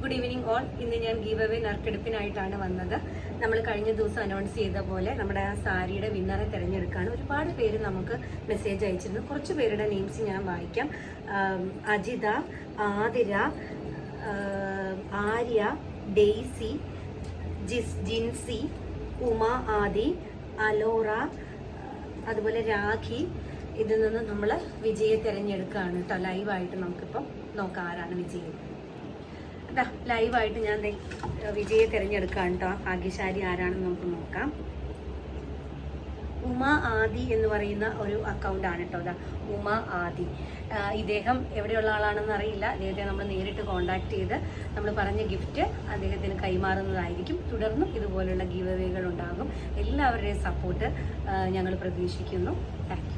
Good evening all. ഇന്ന് ഞാൻ give away നറുക്കെടുപ്പിനായിട്ടാണ് വന്നത്. നമ്മൾ കഴിഞ്ഞ ദിവസം അനൗൺസ് ചെയ്ത പോലെ നമ്മുടെ ആ സാരിയുടെ വിന്നറെ തിരഞ്ഞെടുക്കുകയാണ്. ഒരുപാട് പേര് നമുക്ക് മെസ്സേജ് അയച്ചിരുന്നു. കുറച്ച് പേരുടെ നെയിംസ് ഞാൻ വായിക്കാം. അജിത, ആതിര, ആര്യ, ഡെയ്സി, ജിൻസി, ഉമ ആദി, അലോറ, അതുപോലെ രാഖി. ഇതിൽ നിന്ന് നമ്മൾ വിജയെ തിരഞ്ഞെടുക്കുകയാണ് കേട്ടോ. ലൈവായിട്ട് നമുക്കിപ്പം നോക്കാം ആരാണ് വിജയം. അതാ ലൈവായിട്ട് ഞാൻ വിജയെ തിരഞ്ഞെടുക്കുകയാണ് കേട്ടോ. ഭാഗ്യശാലി ആരാണെന്ന് നമുക്ക് നോക്കാം. ഉമ ആദി എന്ന് പറയുന്ന ഒരു അക്കൗണ്ടാണ് കേട്ടോ. അതാ ഉമ ആദി. ഇദ്ദേഹം എവിടെയുള്ള ആളാണെന്ന് അറിയില്ല. അദ്ദേഹത്തെ നമ്മൾ നേരിട്ട് കോൺടാക്ട് ചെയ്ത് നമ്മൾ പറഞ്ഞ ഗിഫ്റ്റ് അദ്ദേഹത്തിന് കൈമാറുന്നതായിരിക്കും. തുടർന്നും ഇതുപോലുള്ള ഗീവ് അവേകൾ ഉണ്ടാകും. എല്ലാവരുടെയും സപ്പോർട്ട് ഞങ്ങൾ പ്രതീക്ഷിക്കുന്നു. Thank you.